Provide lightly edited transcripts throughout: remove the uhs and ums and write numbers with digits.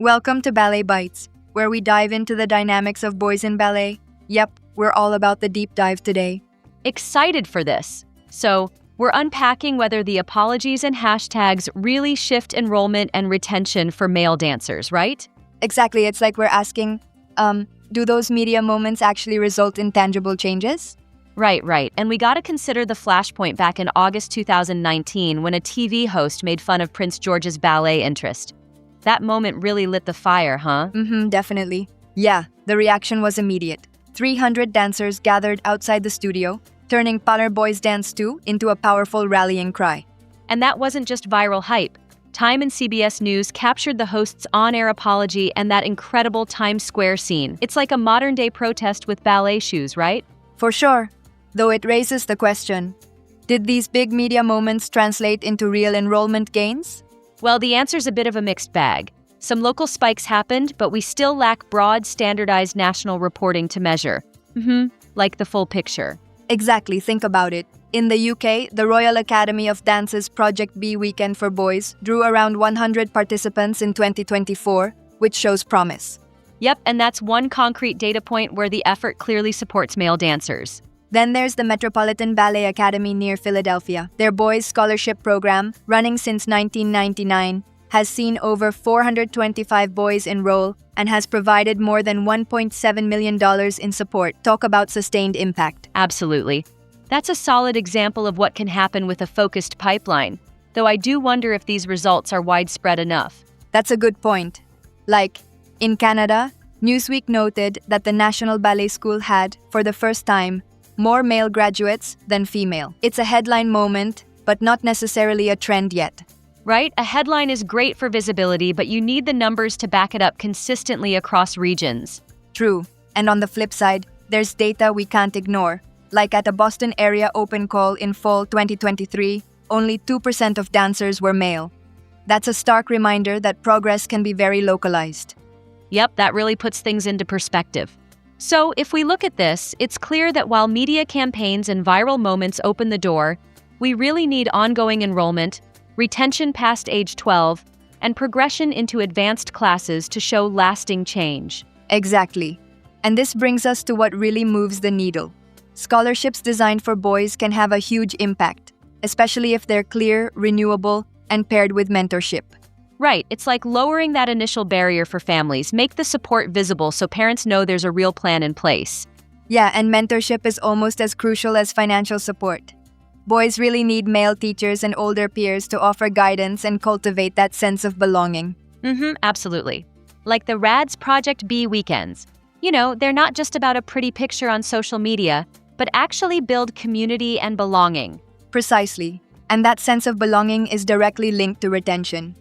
Welcome to Ballet Bites, where we dive into the dynamics of boys in ballet. Yep, we're all about the deep dive today. Excited for this. So, we're unpacking whether the apologies and hashtags really shift enrollment and retention for male dancers, right? Exactly, it's like we're asking, do those media moments actually result in tangible changes? Right. And we gotta consider the flashpoint back in August 2019 when a TV host made fun of Prince George's ballet interest. That moment really lit the fire, huh? Definitely. Yeah, the reaction was immediate. 300 dancers gathered outside the studio, turning Parlor Boys Dance 2 into a powerful rallying cry. And that wasn't just viral hype. Time and CBS News captured the host's on-air apology and that incredible Times Square scene. It's like a modern-day protest with ballet shoes, right? For sure. Though it raises the question, did these big media moments translate into real enrollment gains? Well, the answer's a bit of a mixed bag. Some local spikes happened, but we still lack broad, standardized national reporting to measure. Like the full picture. Exactly, think about it. In the UK, the Royal Academy of Dance's Project B Weekend for Boys drew around 100 participants in 2024, which shows promise. Yep, and that's one concrete data point where the effort clearly supports male dancers. Then there's the Metropolitan Ballet Academy near Philadelphia. Their boys' scholarship program, running since 1999, has seen over 425 boys enroll and has provided more than $1.7 million in support. Talk about sustained impact. Absolutely. That's a solid example of what can happen with a focused pipeline, though I do wonder if these results are widespread enough. That's a good point. Like, in Canada, Newsweek noted that the National Ballet School had, for the first time, more male graduates than female. It's a headline moment, but not necessarily a trend yet. Right? A headline is great for visibility, but you need the numbers to back it up consistently across regions. True. And on the flip side, there's data we can't ignore. Like at a Boston area open call in fall 2023, only 2% of dancers were male. That's a stark reminder that progress can be very localized. Yep, that really puts things into perspective. So, if we look at this, it's clear that while media campaigns and viral moments open the door, we really need ongoing enrollment, retention past age 12, and progression into advanced classes to show lasting change. Exactly. And this brings us to what really moves the needle. Scholarships designed for boys can have a huge impact, especially if they're clear, renewable, and paired with mentorship. Right, it's like lowering that initial barrier for families, make the support visible so parents know there's a real plan in place. Yeah, and mentorship is almost as crucial as financial support. Boys really need male teachers and older peers to offer guidance and cultivate that sense of belonging. Absolutely. Like the RADS Project B weekends. You know, they're not just about a pretty picture on social media, but actually build community and belonging. Precisely. And that sense of belonging is directly linked to retention.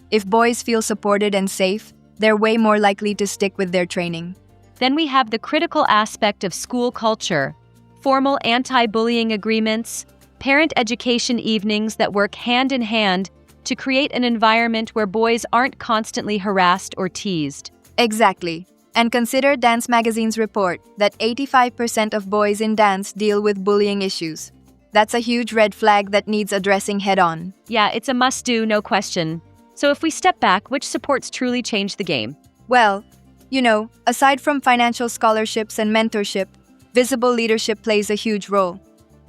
If boys feel supported and safe, they're way more likely to stick with their training. Then we have the critical aspect of school culture, formal anti-bullying agreements, parent education evenings that work hand in hand to create an environment where boys aren't constantly harassed or teased. Exactly. And consider Dance Magazine's report that 85% of boys in dance deal with bullying issues. That's a huge red flag that needs addressing head-on. Yeah, it's a must-do, no question. So if we step back, which supports truly change the game? Well, aside from financial scholarships and mentorship, visible leadership plays a huge role.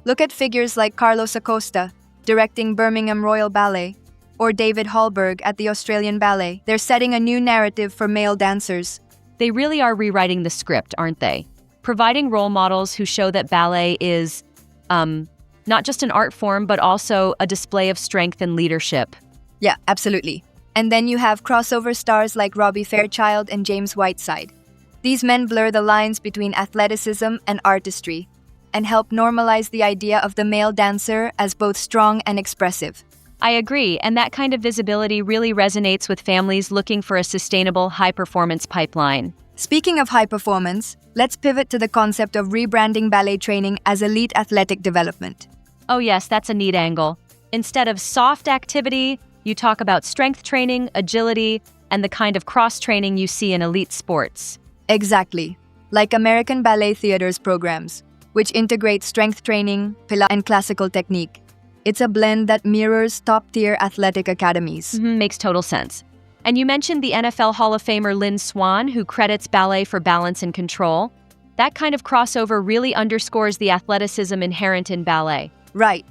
Look at figures like Carlos Acosta, directing Birmingham Royal Ballet, or David Hallberg at the Australian Ballet. They're setting a new narrative for male dancers. They really are rewriting the script, aren't they? Providing role models who show that ballet is, not just an art form, but also a display of strength and leadership. Yeah, absolutely. And then you have crossover stars like Robbie Fairchild and James Whiteside. These men blur the lines between athleticism and artistry and help normalize the idea of the male dancer as both strong and expressive. I agree, and that kind of visibility really resonates with families looking for a sustainable, high-performance pipeline. Speaking of high performance, let's pivot to the concept of rebranding ballet training as elite athletic development. Oh yes, that's a neat angle. Instead of soft activity, you talk about strength training, agility, and the kind of cross-training you see in elite sports. Exactly. Like American Ballet Theater's programs, which integrate strength training, Pilates, and classical technique. It's a blend that mirrors top-tier athletic academies. Makes total sense. And you mentioned the NFL Hall of Famer Lynn Swann, who credits ballet for balance and control. That kind of crossover really underscores the athleticism inherent in ballet. Right.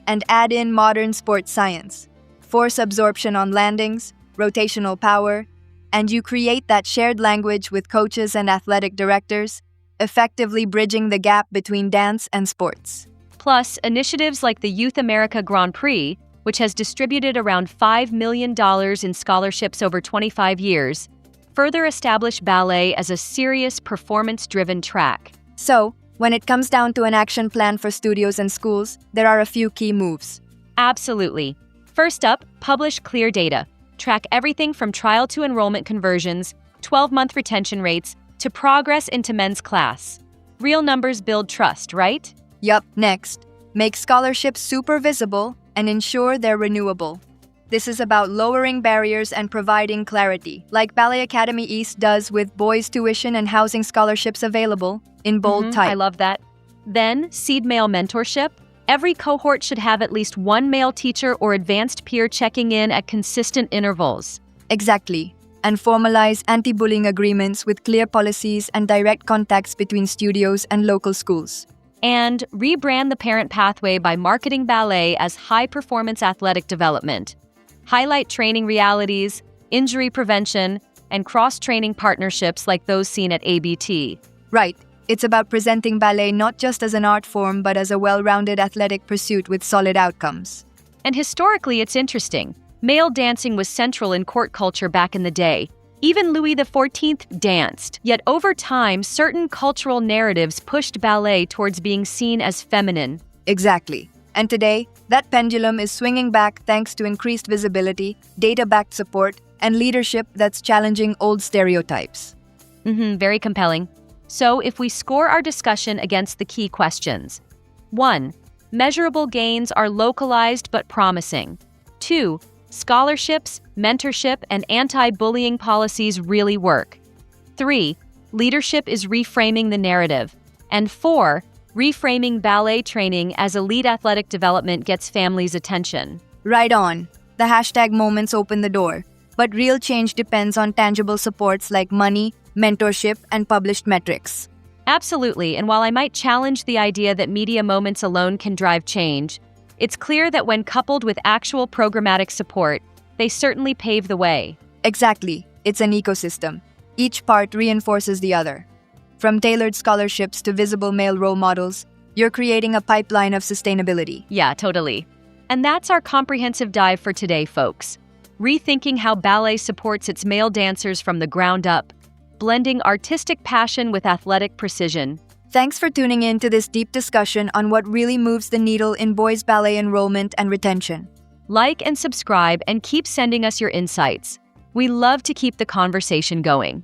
And add in modern sports science, force absorption on landings, rotational power, and you create that shared language with coaches and athletic directors, effectively bridging the gap between dance and sports. Plus, initiatives like the Youth America Grand Prix, which has distributed around $5 million in scholarships over 25 years, further establish ballet as a serious performance-driven track. So, when it comes down to an action plan for studios and schools, there are a few key moves. Absolutely. First up, publish clear data. Track everything from trial to enrollment conversions, 12-month retention rates, to progress into men's class. Real numbers build trust, right? Yup. Next, make scholarships super visible and ensure they're renewable. This is about lowering barriers and providing clarity, like Ballet Academy East does with boys' tuition and housing scholarships available in bold type. I love that. Then, seed male mentorship. Every cohort should have at least one male teacher or advanced peer checking in at consistent intervals. Exactly. And formalize anti-bullying agreements with clear policies and direct contacts between studios and local schools. And rebrand the parent pathway by marketing ballet as high-performance athletic development. Highlight training realities, injury prevention, and cross-training partnerships like those seen at ABT. Right. It's about presenting ballet not just as an art form, but as a well-rounded athletic pursuit with solid outcomes. And historically, it's interesting. Male dancing was central in court culture back in the day. Even Louis XIV danced. Yet over time, certain cultural narratives pushed ballet towards being seen as feminine. Exactly. And today, that pendulum is swinging back thanks to increased visibility, data-backed support, and leadership that's challenging old stereotypes. Very compelling. So, if we score our discussion against the key questions: 1. Measurable gains are localized but promising. 2. Scholarships, mentorship, and anti-bullying policies really work. 3. Leadership is reframing the narrative. And 4. Reframing ballet training as elite athletic development gets families' attention. Right on. The hashtag moments open the door. But real change depends on tangible supports like money, mentorship, and published metrics. Absolutely, and while I might challenge the idea that media moments alone can drive change, it's clear that when coupled with actual programmatic support, they certainly pave the way. Exactly. It's an ecosystem. Each part reinforces the other. From tailored scholarships to visible male role models, you're creating a pipeline of sustainability. Yeah, totally. And that's our comprehensive dive for today, folks. Rethinking how ballet supports its male dancers from the ground up, blending artistic passion with athletic precision. Thanks for tuning in to this deep discussion on what really moves the needle in boys' ballet enrollment and retention. Like and subscribe and keep sending us your insights. We love to keep the conversation going.